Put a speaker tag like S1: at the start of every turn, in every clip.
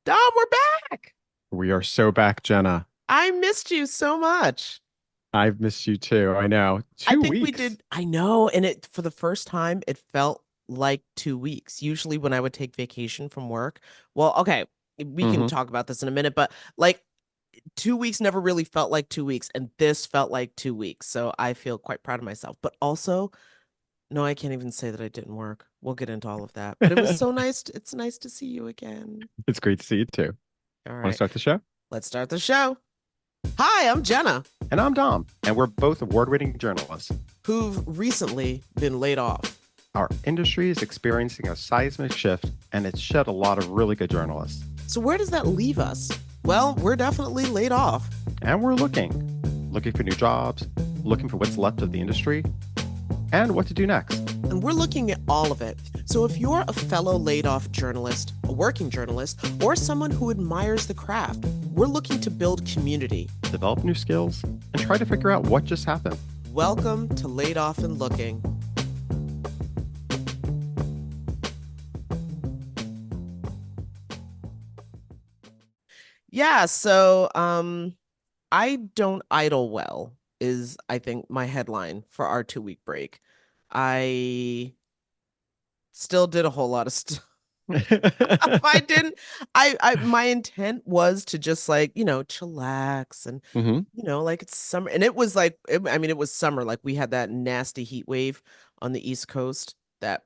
S1: Dom, we're back.
S2: We are so back, Jenna.
S1: I missed you so much.
S2: I've missed you too. I know.
S1: I
S2: Two
S1: think we
S2: weeks.
S1: did. I know. And it, for the first time, it felt like 2 weeks. Usually, when I would take vacation from work, well, okay, we can
S2: Hmm.
S1: talk about this in a minute, but like 2 weeks never really felt like 2 weeks. And this felt like 2 weeks. So I feel quite proud of myself. But also, no, I can't even say that I didn't work. We'll get into all of that. But it was so nice. It's nice to see you again.
S2: It's great to see you too.
S1: All
S2: Want to
S1: right,
S2: start the show?
S1: let's start the show. Hi, I'm Jenna,
S2: And I'm Dom, and we're both award-winning journalists.
S1: who've recently been laid off.
S2: Our industry is experiencing a seismic shift, and it's shed a lot of really good journalists.
S1: So, where does that leave us? Well, we're definitely laid off,
S2: And we're looking for new jobs, looking for what's left of the industry, and what to do next.
S1: and we're looking at all of it. So, if you're a fellow laid off journalist, a working journalist, or someone who admires the craft, we're looking to build community.
S2: Develop new skills, and try to figure out what just happened.
S1: Welcome to Laid Off and Looking. Yeah, so I don't idle well is I think my headline for our 2 week break. I still did a whole lot of stuff. I didn't I my intent was to just like, chillax and
S2: Hmm.
S1: like it's summer and it was like I mean it was summer like we had that nasty heat wave on the East Coast that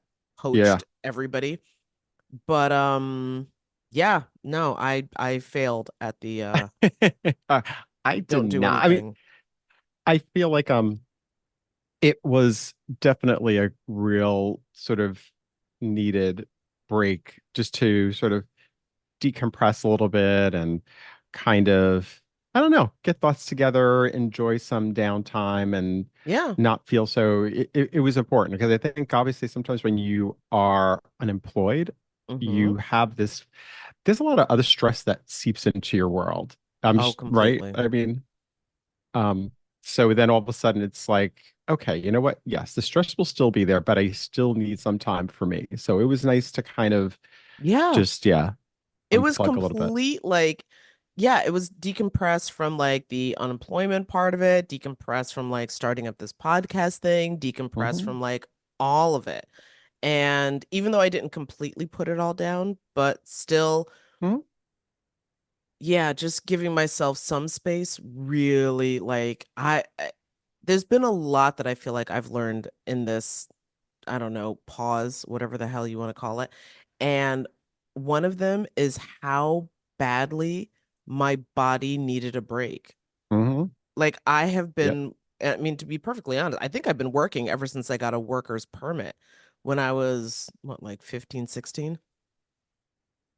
S2: Yeah.
S1: poached everybody. But yeah, no, I failed at the
S2: Uh, I did
S1: don't do
S2: not. I mean,
S1: anything.
S2: I feel like it was definitely a real sort of needed break just to sort of decompress a little bit and kind of, I don't know, get thoughts together, enjoy some downtime and
S1: Yeah.
S2: not feel so it was important because I think obviously sometimes when you are unemployed,
S1: Mm-hmm.
S2: you have there's a lot of other stress that seeps into your world.
S1: Oh,
S2: Right.
S1: completely.
S2: I mean, um, so then all of a sudden it's like, okay, you know what? Yes, the stress will still be there, but I still need some time for me. So it was nice to kind of
S1: Yeah.
S2: just, yeah,
S1: It was
S2: unplug a little bit.
S1: complete like yeah, it was decompressed from like the unemployment part of it, decompressed from like starting up this podcast thing, decompressed
S2: Hmm.
S1: from like all of it. And even though I didn't completely put it all down, but still,
S2: Hmm.
S1: yeah, just giving myself some space really like there's been a lot that I feel like I've learned in this, I don't know, pause, whatever the hell you want to call it. And one of them is how badly my body needed a break.
S2: Hmm.
S1: Like I have
S2: Yep.
S1: been, I mean, to be perfectly honest, I think I've been working ever since I got a worker's permit when I was, what, like 15, 16.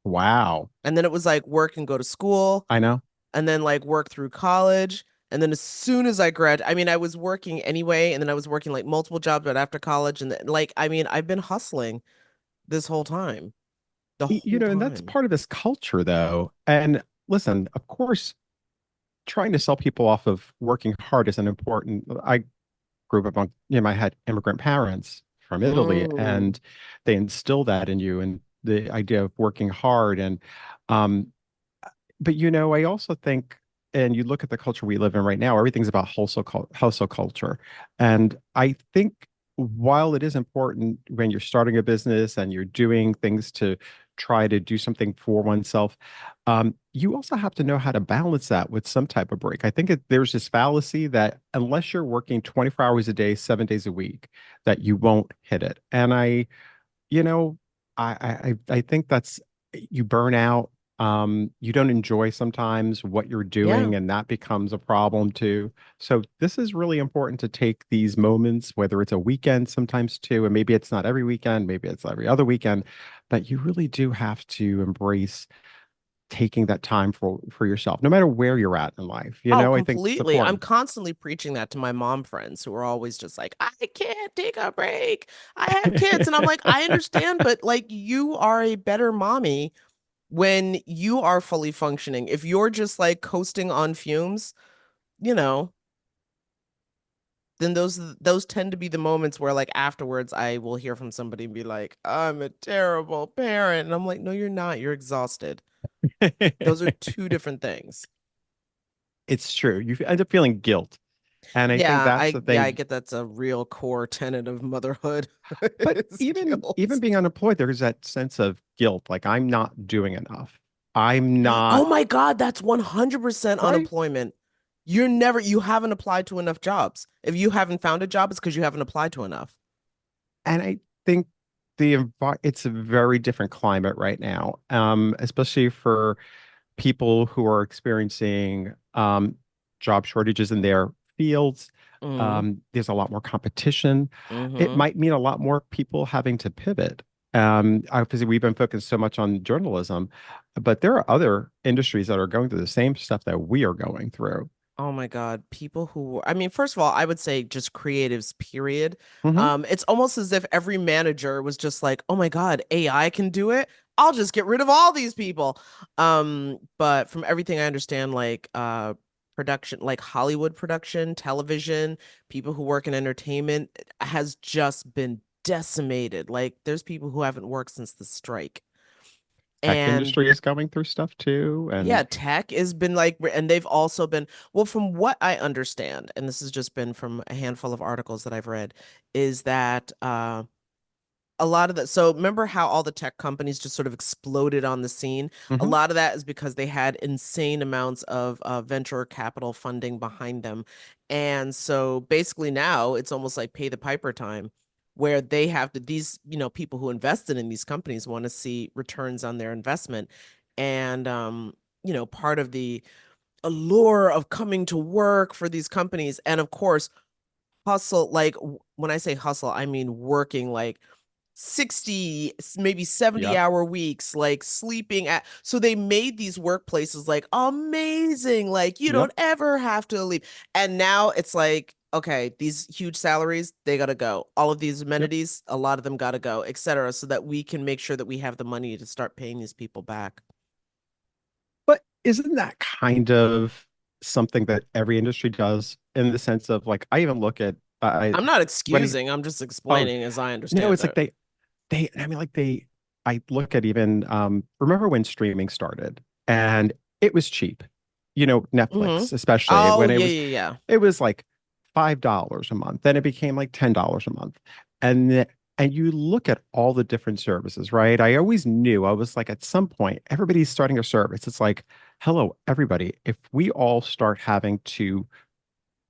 S2: Wow.
S1: And then it was like work and go to school,
S2: I know.
S1: and then like work through college. And then as soon as I mean, I was working anyway, and then I was working like multiple jobs right after college. And then, like, I mean, I've been hustling this whole time, the
S2: You
S1: whole
S2: know, and that's
S1: time.
S2: part of this culture though. And listen, of course, trying to sell people off of working hard is an important. I grew up on, I had immigrant parents from Italy,
S1: Mm,
S2: and they instill that in you and the idea of working hard. And, um, but I also think, and you look at the culture we live in right now, everything's about hustle culture. And I think while it is important when you're starting a business and you're doing things to try to do something for oneself, you also have to know how to balance that with some type of break. I think there's this fallacy that unless you're working 24 hours a day, 7 days a week, that you won't hit it. And you know, I think that's you burn out. You don't enjoy sometimes what you're
S1: yeah.
S2: doing, and that becomes a problem too. So this is really important to take these moments, whether it's a weekend sometimes too, and maybe it's not every weekend, maybe it's every other weekend, but you really do have to embrace taking that time for yourself, no matter where you're at in life.
S1: Oh,
S2: I think it's
S1: completely. I'm
S2: important.
S1: constantly preaching that to my mom friends who are always just like, I can't take a break. I have kids. And I'm like, I understand, but like, you are a better mommy when you are fully functioning. If you're just like coasting on fumes, you know, then those tend to be the moments where like afterwards I will hear from somebody and be like, I'm a terrible parent. And I'm like, no, you're not. You're exhausted. Those are two different things.
S2: It's true. You end up feeling guilt. And I think
S1: Yeah,
S2: that's the
S1: I
S2: thing.
S1: get that's a real core tenet of motherhood
S2: But
S1: is
S2: even
S1: guilt.
S2: being unemployed, there's that sense of guilt, like I'm not doing enough. I'm
S1: Oh
S2: not,
S1: my God, that's 100%
S2: right?
S1: unemployment. You haven't applied to enough jobs. If you haven't found a job, it's because you haven't applied to enough.
S2: And I think it's a very different climate right now, especially for people who are experiencing job shortages in their fields.
S1: Mm-hmm.
S2: There's a lot more competition. It
S1: Mm-hmm.
S2: might mean a lot more people having to pivot. Obviously, we've been focused so much on journalism, but there are other industries that are going through the same stuff that we are going through.
S1: Oh my God, people who, I mean, first of all, I would say just creatives, period.
S2: Hmm.
S1: It's almost as if every manager was just like, oh my God, AI can do it. I'll just get rid of all these people. But from everything I understand, like production, like Hollywood production, television, people who work in entertainment has just been decimated. Like there's people who haven't worked since the strike.
S2: Tech
S1: And
S2: industry is going through stuff too,
S1: yeah,
S2: and
S1: tech has been like, and they've also been, well, from what I understand, and this has just been from a handful of articles that I've read, is that a lot of the, so remember how all the tech companies just sort of exploded on the scene? A
S2: Mhm.
S1: lot of that is because they had insane amounts of venture capital funding behind them. And so basically now it's almost like pay the piper time where they have to, these, people who invested in these companies want to see returns on their investment. And, part of the allure of coming to work for these companies, and of course, hustle, like when I say hustle, I mean working like 60 maybe 70
S2: Yep,
S1: hour weeks, like sleeping at, so they made these workplaces like amazing, like you
S2: yep.
S1: don't ever have to leave. And now it's like, okay, these huge salaries, they gotta go, all of these
S2: Yep.
S1: amenities, a lot of them gotta go, etc., so that we can make sure that we have the money to start paying these people back.
S2: But isn't that kind of something that every industry does in the sense of like I even look at
S1: I'm not
S2: when I
S1: excusing, I'm just
S2: oh
S1: explaining as I
S2: no,
S1: understand
S2: it's like
S1: it.
S2: they I mean like they I look at even remember when streaming started and it was cheap. You know,
S1: Hmm.
S2: Netflix, especially
S1: Oh
S2: when
S1: yeah, yeah, yeah.
S2: it was like $5 a month, then it became like $10 a month. And and you look at all the different services, right? I always knew I was like at some point everybody's starting a service. It's like, hello, everybody, if we all start having to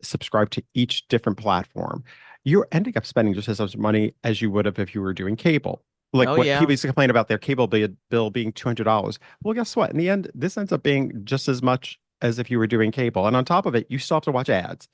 S2: subscribe to each different platform, you're ending up spending just as much money as you would have if you were doing cable. Like
S1: Oh
S2: what
S1: yeah.
S2: people used to complain about their cable bill being $200. Well, guess what? In the end, this ends up being just as much as if you were doing cable. And on top of it, you still have to watch ads.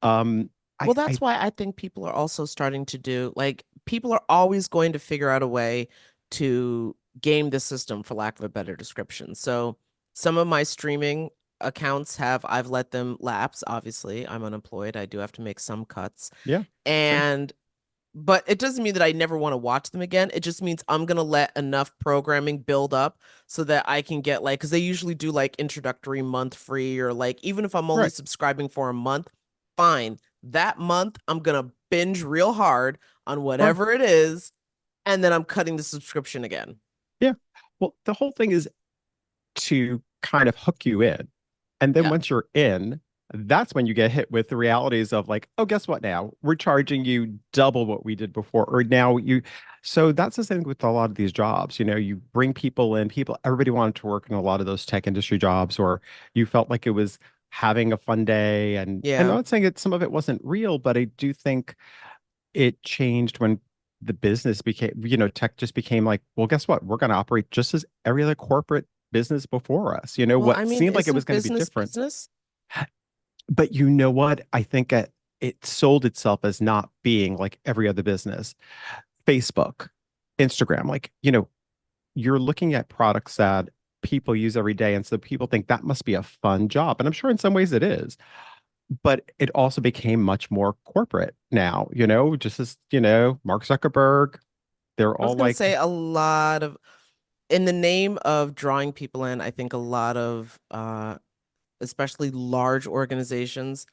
S2: Um,
S1: Well,
S2: I
S1: that's why I think people are also starting to do, like, people are always going to figure out a way to game the system, for lack of a better description. So some of my streaming accounts I've let them lapse. Obviously, I'm unemployed. I do have to make some cuts.
S2: yeah, same.
S1: And but it doesn't mean that I never want to watch them again. It just means I'm gonna let enough programming build up so that I can get, like, because they usually do like introductory month free, or like even if I'm only
S2: Right.
S1: subscribing for a month, fine. That month I'm gonna binge real hard on
S2: Right.
S1: whatever it is, and then I'm cutting the subscription again.
S2: Yeah. Well, the whole thing is to kind of hook you in. And then
S1: Yeah.
S2: once you're in, that's when you get hit with the realities of like, oh, guess what now? We're charging you double what we did before. Or now you, so that's the thing with a lot of these jobs. You know, you bring people in, everybody wanted to work in a lot of those tech industry jobs, or you felt like it was having a fun day. And I'm
S1: Yeah.
S2: not saying that some of it wasn't real, but I do think it changed when the business became, tech just became like, well, guess what? We're going to operate just as every other corporate business before us. You know,
S1: Well, I
S2: what
S1: mean,
S2: seemed like it was
S1: isn't
S2: going to be
S1: business
S2: different.
S1: business?
S2: But you know what? I think it sold itself as not being like every other business. Facebook, Instagram, like, you're looking at products that people use every day. And so people think that must be a fun job. And I'm sure in some ways it is. But it also became much more corporate now, just as, Mark Zuckerberg, they're
S1: I was
S2: all
S1: gonna
S2: like,
S1: say a lot of, in the name of drawing people in, I think a lot of especially large organizations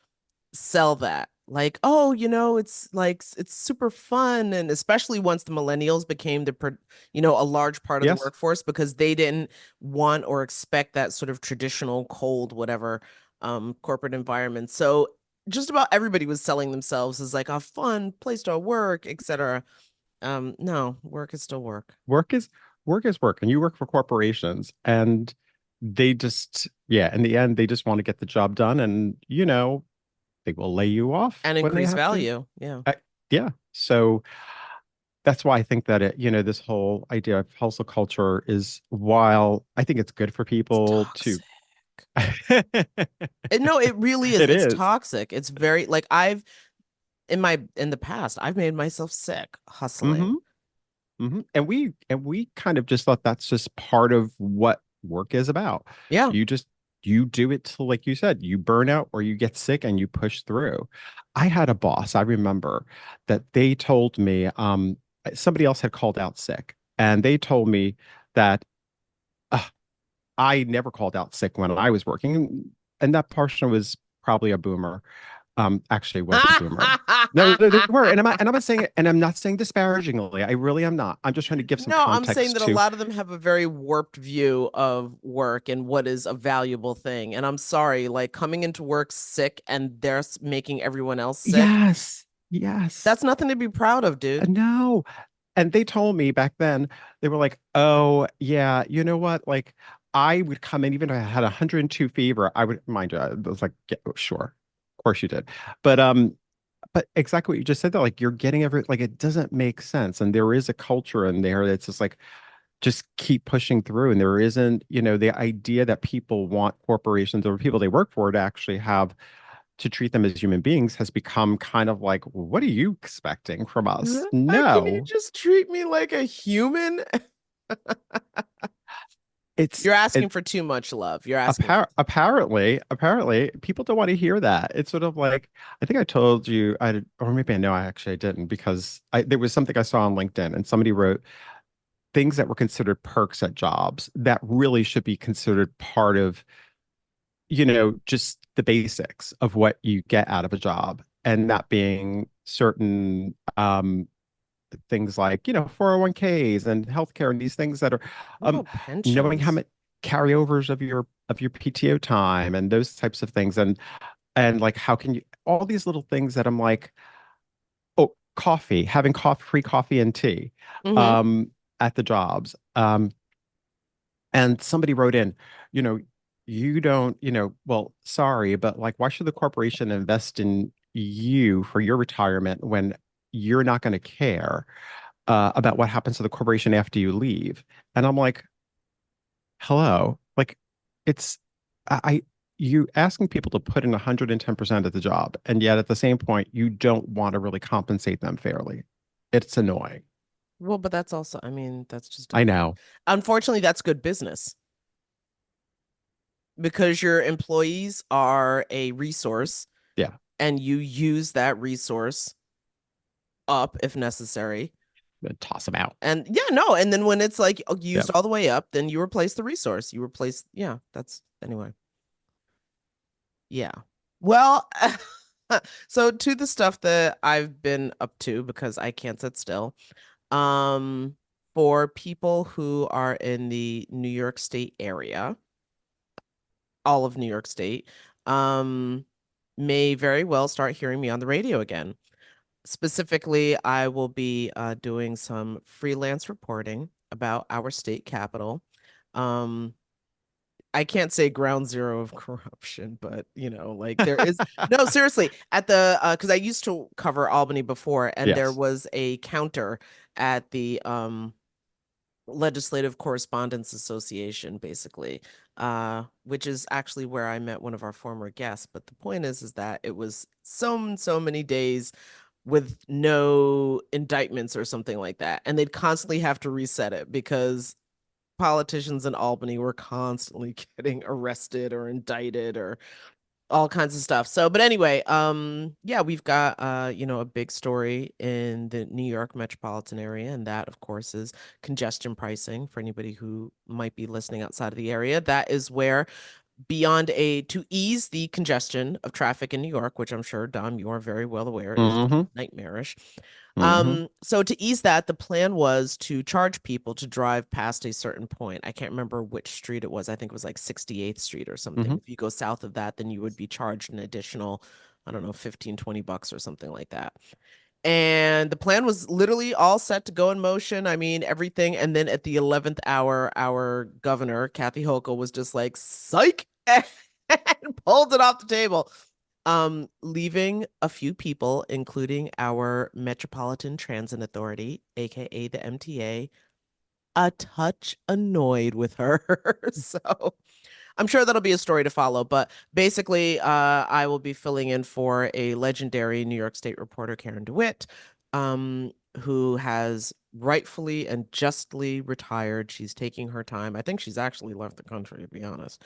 S1: sell that. like, oh, it's like it's super fun, and especially once the millennials became a large part of the
S2: Yes.
S1: workforce because they didn't want or expect that sort of traditional cold whatever corporate environment. So just about everybody was selling themselves as like a fun place to work, etc. No, work is still work.
S2: Work is work is work, and you work for corporations, and they just, yeah, in the end, they just want to get the job done, and they will lay you off
S1: And
S2: when they
S1: increase
S2: have to.
S1: value. Yeah.
S2: I, yeah. So that's why I think that this whole idea of hustle culture is, while I think it's good for
S1: It's
S2: people to,
S1: toxic. No, it really is.
S2: it
S1: It's
S2: is.
S1: toxic. It's very like in the past, I've made myself sick
S2: Hmm.
S1: hustling.
S2: And we kind of just thought that's just part of what work is about.
S1: Yeah.
S2: You just you do it till, like you said, you burn out or you get sick and you push through. I had a boss, I remember, that they told me somebody else had called out sick, and they told me that uh, I never called out sick when I was working, and that person was probably a boomer. Actually was a boomer. No, they were, and I'm not saying it, and I'm not saying disparagingly. I really am not. I'm just trying to give some
S1: No, I'm saying
S2: context
S1: that a
S2: to.
S1: lot of them have a very warped view of work and what is a valuable thing. And I'm sorry, like coming into work sick and making everyone else sick,
S2: Yes, yes.
S1: that's nothing to be proud of, dude.
S2: No. And they told me back then, they were like, "Oh, yeah, you know what? Like, I would come in even if I had 102 fever. I would, mind you, I was like, yeah, sure, of course you did, but exactly what you just said, though, like you're getting like it doesn't make sense, and there is a culture in there that's just like, just keep pushing through, and there isn't, the idea that people want corporations or people they work for to actually have to treat them as human beings has become kind of like, what are you expecting from us?
S1: Can you
S2: No,
S1: just treat me like a human?
S2: it's
S1: You're asking
S2: it
S1: for too much love. You're asking for
S2: apparently people don't want to hear that. It's sort of like, I think I told you, or maybe I know I didn't, because there was something I saw on LinkedIn, and somebody wrote things that were considered perks at jobs that really should be considered part of, just the basics of what you get out of a job. And that being certain things like, 401ks and healthcare, and these things that are
S1: what
S2: um
S1: about
S2: knowing how
S1: pensions?
S2: much carryovers of your PTO time and those types of things. And like, how can you, all these little things that I'm like, oh, coffee, having free coffee and tea
S1: Mm-hmm.
S2: um at the jobs. And somebody wrote in, you know, you don't, well, sorry, but like, why should the corporation invest in you for your retirement when you're not going to care about what happens to the corporation after you leave? And I'm like, hello, like, it's, I, you asking people to put in 110% of the job, and yet at the same point, you don't want to really compensate them fairly. It's annoying.
S1: Well, but that's also, I mean, that's just
S2: I know.
S1: unfortunately, that's good business because your employees are a resource
S2: Yeah.
S1: and you use that resource up if necessary.
S2: Toss them out.
S1: And yeah, no. And then when it's like
S2: Yeah.
S1: used all the way up, then you replace the resource. Yeah, that's anyway. Yeah. Well, so to the stuff that I've been up to because I can't sit still. Um, for people who are in the New York State area, all of New York State, um, may very well start hearing me on the radio again. Specifically, I will be doing some freelance reporting about our state capital. Um, I can't say ground zero of corruption, but like there is no, seriously, at the because I used to cover Albany before, and there
S2: Yes.
S1: was a counter at the Legislative Correspondence Association, basically, which is actually where I met one of our former guests. But the point is that it was so many days with no indictments or something like that, and they'd constantly have to reset it because politicians in Albany were constantly getting arrested or indicted or all kinds of stuff. So, but anyway, yeah, we've got a big story in the New York metropolitan area, and that of course is congestion pricing for anybody who might be listening outside of the area. That is where beyond a to ease the congestion of traffic in New York, which I'm sure, Dom, you are very well aware is just
S2: Hmm.
S1: nightmarish.
S2: Hmm.
S1: So to ease that, the plan was to charge people to drive past a certain point. I can't remember which street it was. I think it was like 68th Street or something.
S2: Hmm.
S1: If you go south of that, then you would be charged an additional, I don't know, 15, $20 or something like that. And the plan was literally all set to go in motion. I mean, everything. And then at the 11th hour, our governor, Kathy Hochul, was just like, psych, and pulled it off the table. Leaving a few people, including our Metropolitan Transit Authority, aka the MTA, a touch annoyed with her. So I'm sure that'll be a story to follow, but basically, I will be filling in for a legendary New York State reporter, Karen DeWitt, who has rightfully and justly retired. She's taking her time. I think she's actually left the country, to be honest.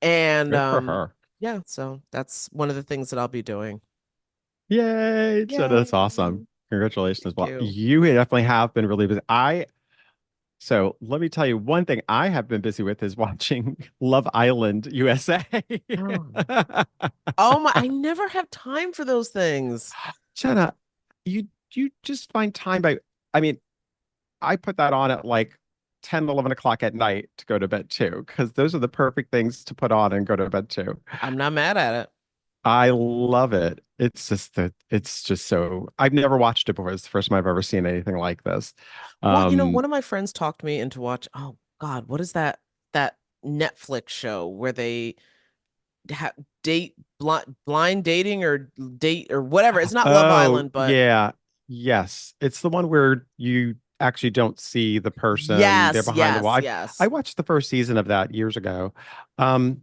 S1: And
S2: Good for her.
S1: yeah, so that's one of the things that I'll be doing.
S2: Yay. So that's awesome.
S1: Yay.
S2: Congratulations.
S1: Thank
S2: Well,
S1: you.
S2: you definitely have been really busy. So let me tell you one thing I have been busy with is watching Love Island USA.
S1: Oh my, I never have time for those things.
S2: Jenna, you just find time I mean, I put that on at like 10, 11 o'clock at night to go to bed too, because those are the perfect things to put on and go to bed too.
S1: I'm not mad at it.
S2: I love it. It's just so I've never watched it before. It's the first time I've ever seen anything like this.
S1: Well,
S2: Um,
S1: one of my friends talked me into watch. Oh God, what is that Netflix show where they ha date blind dating or date or whatever? It's not Love
S2: oh
S1: Island, but
S2: yeah, yes. It's the one where you actually don't see the person, they're
S1: yes,
S2: behind the wall.
S1: yes,
S2: I
S1: yes.
S2: watched the first season of that years ago. Um,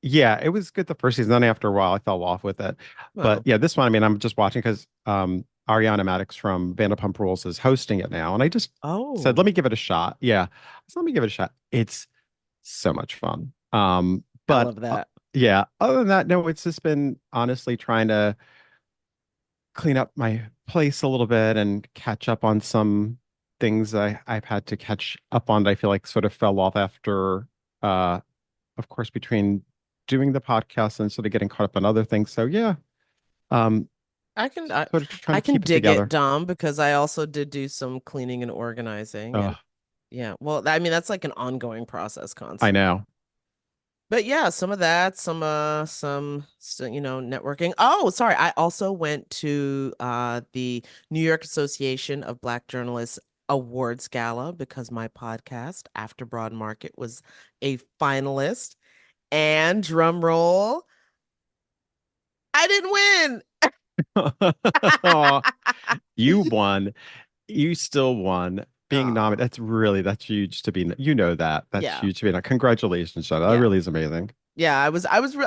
S2: Yeah, it was good the first season. Then after a while, I fell off with it. But
S1: Well,
S2: yeah, this one, I mean, I'm just watching because Ariana Madix from Vanderpump Rules is hosting it now, and I just said,
S1: oh,
S2: let me give it a shot. Yeah, so let me give it a shot. It's so much fun.
S1: I
S2: But
S1: love that.
S2: yeah, other than that, no, it's just been honestly trying to clean up my place a little bit and catch up on some things I've had to catch up on that I feel like sort of fell off after uh of course, between doing the podcast and sort of getting caught up on other things. So yeah, um,
S1: I can I,
S2: sort of trying
S1: I
S2: to
S1: can
S2: keep it
S1: dig it,
S2: together.
S1: Dom, because I also did do some cleaning and organizing, and
S2: Oh,
S1: yeah, well, I mean that's like an ongoing process,
S2: I
S1: constant.
S2: know.
S1: But yeah, some of that, networking. Oh, sorry. I also went to the New York Association of Black Journalists Awards Gala because my podcast, After Broad Market, was a finalist. And drum roll, I didn't win.
S2: Oh, you won. You still won. Being nominated,
S1: Oh,
S2: that's huge to be, that. That's
S1: yeah.
S2: huge to be. Congratulations, Shadow. That
S1: Yeah.
S2: really is amazing.
S1: Yeah,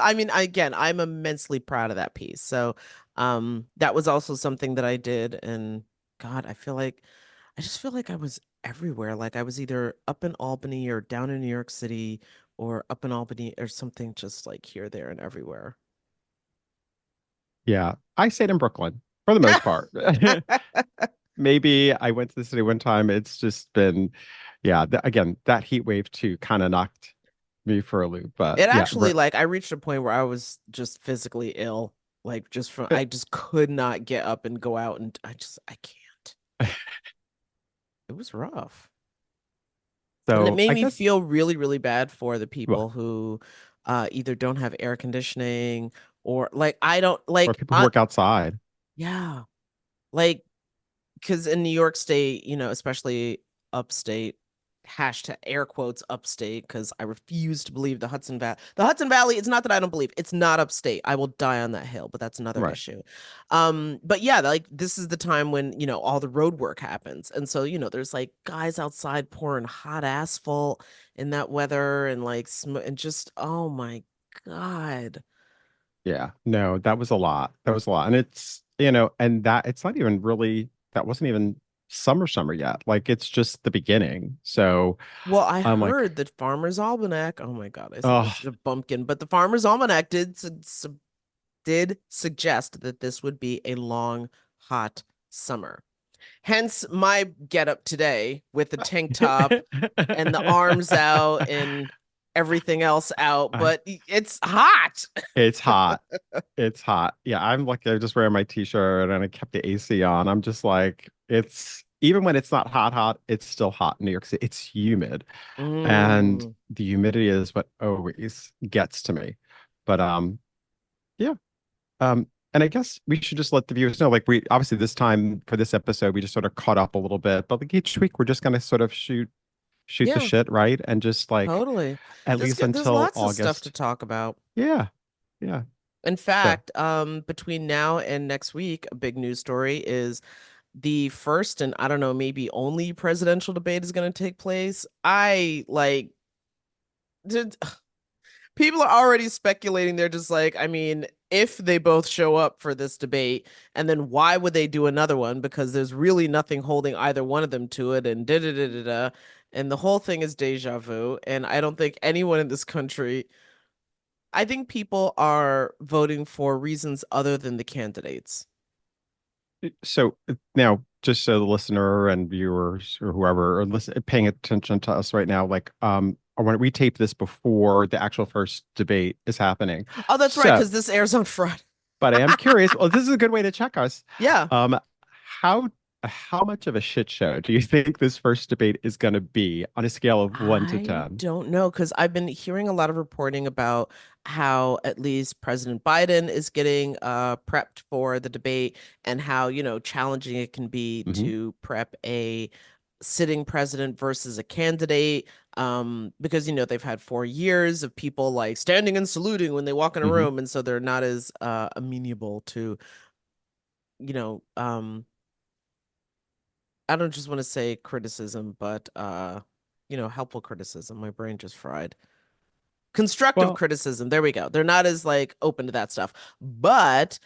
S1: I mean, again, I'm immensely proud of that piece. So, that was also something that I did, and God, I just feel like I was everywhere. Like I was either up in Albany or down in New York City or up in Albany or something, just like here, there, and everywhere.
S2: Yeah. I stayed in Brooklyn for the most part. Maybe I went to the city one time. It's just been, yeah, again, that heat wave too kind of knocked me for a loop. But
S1: It
S2: yeah,
S1: actually, like, I reached a point where I was just physically ill, like just from
S2: eh,
S1: I just could not get up and go out, and I can't. It was rough. And it
S2: so
S1: made
S2: I
S1: me
S2: guess,
S1: feel really, really bad for the
S2: well,
S1: people who either don't have air conditioning or like I don't
S2: or
S1: like
S2: people who work outside.
S1: yeah. Like because in New York State, especially upstate, hashtag air quotes upstate, because I refuse to believe the Hudson Valley, it's not that I don't believe, it's not upstate. I will die on that hill, but that's another
S2: Right.
S1: issue. But yeah, like this is the time when, all the road work happens. And so, there's like guys outside pouring hot asphalt in that weather and like and just oh my God.
S2: Yeah. No, that was a lot. That was a lot. And and that it's not even really, that wasn't even summer yet. Like it's just the beginning. So
S1: Well, I
S2: I'm like,
S1: heard that Farmer's Almanac, oh my God, I sound like
S2: oh,
S1: such a bumpkin, but the Farmer's Almanac did suggest that this would be a long, hot summer. Hence my getup today with the tank top and the arms out and everything else out,
S2: I
S1: but it's hot.
S2: It's hot. It's hot. Yeah, I'm like I just wearing my t-shirt and I kept the AC on. I'm just like it's even when it's not hot, hot, it's still hot in New York City. It's humid. And
S1: Mm.
S2: the humidity is what always gets to me. But yeah. And I guess we should just let the viewers know, like we obviously this time for this episode, we just sort of caught up a little bit, but like each week we're just gonna sort of shoot the
S1: Yeah,
S2: shit, right? And just like
S1: totally.
S2: at least
S1: There's
S2: until
S1: lots of stuff to
S2: August.
S1: talk about.
S2: Yeah. Yeah.
S1: In
S2: So
S1: fact, between now and next week, a big news story is the first and I don't know, maybe only presidential debate is going to take place. I like did people are already speculating. They're just like, I mean, if they both show up for this debate, and then why would they do another one? Because there's really nothing holding either one of them to it, and da da da da da. And the whole thing is deja vu. And I don't think anyone in this country, I think people are voting for reasons other than the candidates.
S2: now, just so the listener and viewers or whoever are listen, paying attention to us right now, like I want to retape this before the actual first debate is happening.
S1: Oh, that's right,
S2: So,
S1: because this airs on Friday.
S2: but I am curious. Well, this is a good way to check us.
S1: Yeah.
S2: Um, how how much of a shit show do you think this first debate is going to be on a scale of one to
S1: I
S2: 10?
S1: don't know because I've been hearing a lot of reporting about how at least President Biden is getting prepped for the debate and how, challenging it can be
S2: Hmm.
S1: to prep a sitting president versus a candidate. Because they've had 4 years of people like standing and saluting when they walk in a
S2: Hmm.
S1: room, and so they're not as amenable to, you know, I don't just want to say criticism, but helpful criticism. My brain just fried. Constructive
S2: Well,
S1: criticism. There we go. They're not as like open to that stuff. But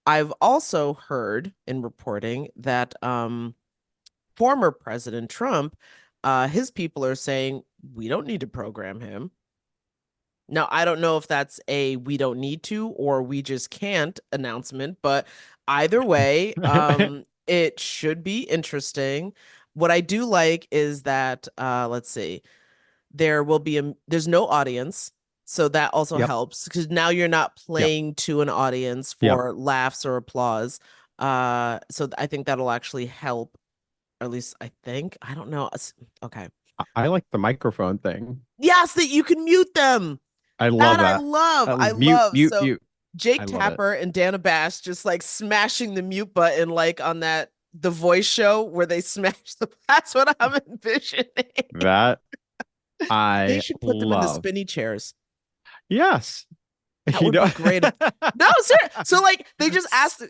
S1: I've also heard in reporting that former President Trump, his people are saying we don't need to program him. Now, I don't know if that's a we don't need to or we just can't announcement, but either way, it should be interesting. What I do like is that let's see, there's no audience, so that also
S2: yep,
S1: helps because now you're not
S2: yep,
S1: playing to an audience
S2: yep.
S1: for laughs or applause. So I think that'll actually help, or at least I think. I don't know. Okay.
S2: I like the microphone thing.
S1: Yes, that you can mute them.
S2: I
S1: That
S2: love
S1: I
S2: that.
S1: love. I
S2: Mute,
S1: love.
S2: mute,
S1: So
S2: mute. I
S1: Jake
S2: love it.
S1: Tapper and Dana Bash just like smashing the mute button like on that The Voice show where they smash the that's what I'm envisioning.
S2: That
S1: They
S2: I
S1: should put them in the
S2: love.
S1: spinny chairs.
S2: Yes.
S1: That
S2: You
S1: would
S2: know,
S1: be great. No, seriously. So like they just
S2: S-
S1: asked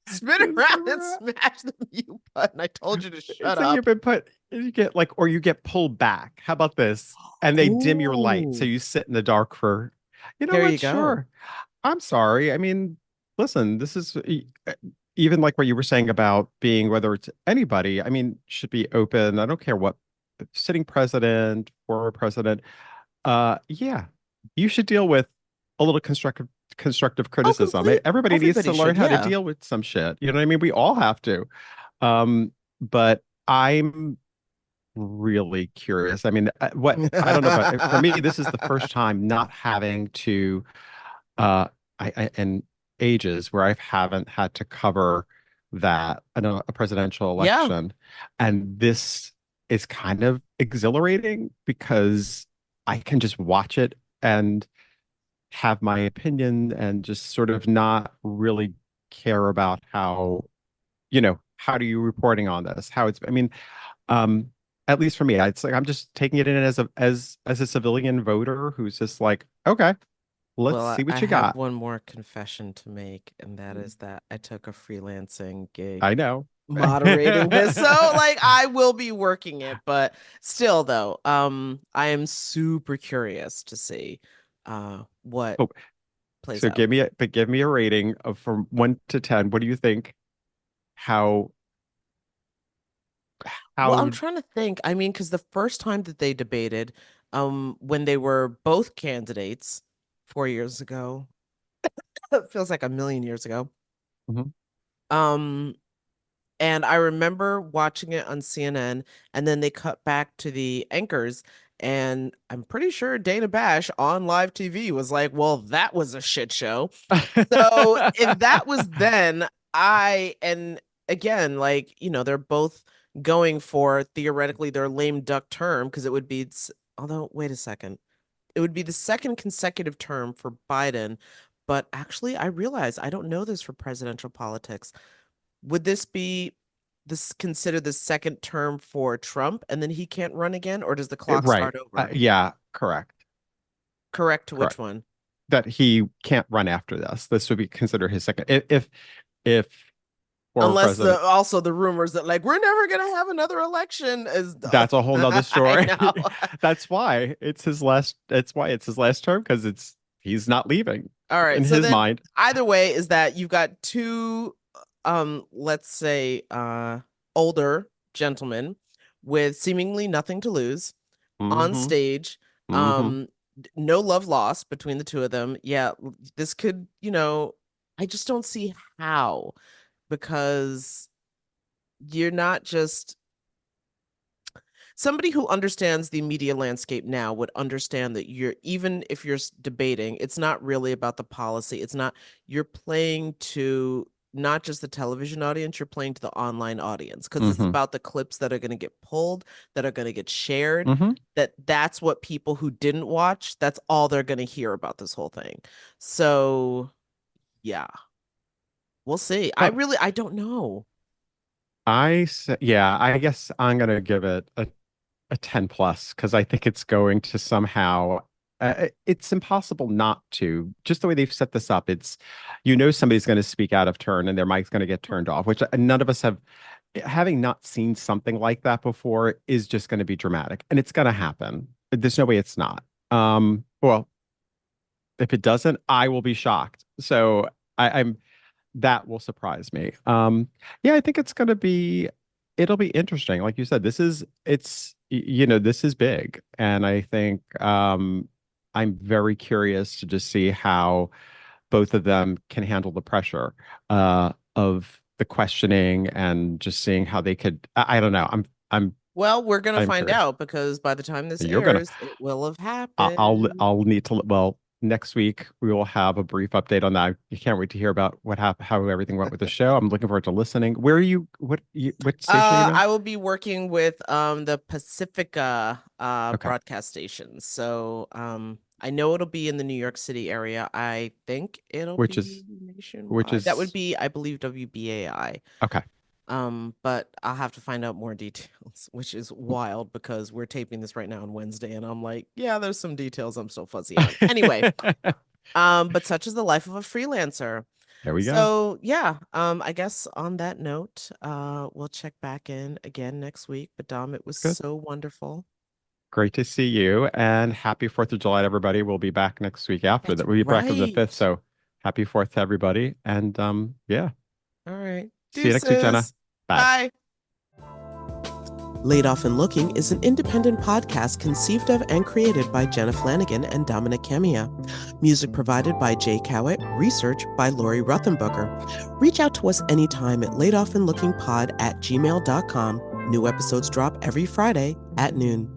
S1: spin around and smash the mute button. I told you to shut
S2: it's like you've
S1: up.
S2: been put, you get like, or you get pulled back. How about this? And they dim your light. So
S1: Ooh,
S2: you sit in the dark for, you know
S1: there
S2: what?
S1: you go.
S2: Sure. I'm sorry. I mean, listen, this is even like what you were saying about being, whether it's anybody, I mean, should be open. I don't care what sitting president, former president. Yeah, you should deal with a little constructive
S1: Oh,
S2: criticism.
S1: complete.
S2: Everybody needs to
S1: Everybody
S2: learn
S1: should.
S2: how to
S1: Yeah.
S2: deal with some shit. You know what I mean? We all have to. But I'm really curious. I mean, what I don't know, but for me, this is the first time not having to and ages where I haven't had to cover that I know a presidential
S1: Yeah.
S2: election, and this is kind of exhilarating because I can just watch it and have my opinion and just sort of not really care about how do you reporting on this, how it's, I mean, um, at least for me, it's like I'm just taking it in as a civilian voter who's just like, okay, let's
S1: Well,
S2: see
S1: I
S2: what you
S1: have
S2: got.
S1: one more confession to make, and that is that I took a freelancing gig
S2: I know.
S1: moderating this. So like I will be working it, but still though, I am super curious to see what
S2: Oh,
S1: plays
S2: so
S1: out.
S2: give me a rating of from 1 to 10. What do you think? How
S1: Well, I'm
S2: how
S1: trying to think. I mean, because the first time that they debated, when they were both candidates 4 years ago, it feels like a million years ago.
S2: Mhm.
S1: Um, And I remember watching it on CNN, and then they cut back to the anchors, And I'm pretty sure Dana Bash on live TV was like, well, that was a shit show. So if that was then, and again, like, they're both going for theoretically their lame duck term because it would be, although, wait a second, it would be the second consecutive term for Biden. But actually, I realize I don't know this for presidential politics. Would this be this considered the second term for Trump and then he can't run again, or does the clock
S2: Right.
S1: start over?
S2: Yeah, correct.
S1: Correct to which
S2: Correct.
S1: one?
S2: That he can't run after this. This would be considered his second. If former
S1: Unless
S2: president,
S1: the rumors that like we're never gonna have another election is
S2: that's a whole nother
S1: I
S2: story.
S1: know.
S2: That's why it's his last. That's why it's his last term because he's not leaving
S1: All right.
S2: in
S1: So
S2: his
S1: then
S2: mind.
S1: either way is that you've got two let's say older gentlemen with seemingly nothing to lose on
S2: Hmm.
S1: stage.
S2: Hmm.
S1: Um no love lost between the two of them. Yeah, this could, I just don't see how because you're not just somebody who understands the media landscape now would understand that you're even if you're debating, it's not really about the policy. It's not you're playing to not just the television audience, you're playing to the online audience because it's
S2: Hmm.
S1: about the clips that are going to get pulled, that are going to get shared,
S2: Hmm.
S1: that's what people who didn't watch, that's all they're going to hear about this whole thing. So, yeah, we'll see. I don't know.
S2: Yeah, I guess I'm gonna give it a 10 plus because I think it's going to somehow it's impossible not to. Just the way they've set this up, somebody's going to speak out of turn and their mic's going to get turned off, which none of us have having not seen something like that before is just going to be dramatic and it's going to happen. There's no way it's not. Well, if it doesn't, I will be shocked. So I'm that will surprise me. Yeah, I think it'll be interesting. Like you said, this is big. And I think I'm very curious to just see how both of them can handle the pressure of the questioning and just seeing how they could I don't know.
S1: Well, we're gonna
S2: I'm
S1: find
S2: curious.
S1: out because by the time this
S2: You're gonna
S1: airs, it will have happened.
S2: I'll need to well next week we will have a brief update on that. You can't wait to hear about what happened, how everything went with the show. I'm looking forward to listening. Where are you? What station are you in?
S1: I will be working with the Pacifica
S2: Okay,
S1: broadcast station. So I know it'll be in the New York City area. I think it'll
S2: which
S1: be
S2: is which
S1: nationwide. That would
S2: is
S1: be, I believe, WBAI.
S2: okay.
S1: But I'll have to find out more details, which is wild because we're taping this right now on Wednesday, and I'm like, yeah, there's some details I'm still fuzzy on. Anyway, but such is the life of a freelancer.
S2: There we go.
S1: So yeah, I guess on that note, we'll check back in again next week. But Dom, it was
S2: Good.
S1: so wonderful.
S2: Great to see you and happy 4th of July to everybody. We'll be back next week after
S1: That's
S2: that. We'll be back on the 5th.
S1: right.
S2: So happy 4th to everybody. And yeah,
S1: All right.
S2: see you next week, Jenna.
S1: Deuces.
S2: Bye.
S1: Bye. Laid Off and Looking is an independent podcast conceived of and created by Jenna Flanagan and Dominic Camia. Music provided by Jay Cowett, research by Lori Ruthenbucker. Reach out to us anytime at laidofandlookingpod@gmail.com. New episodes drop every Friday at noon.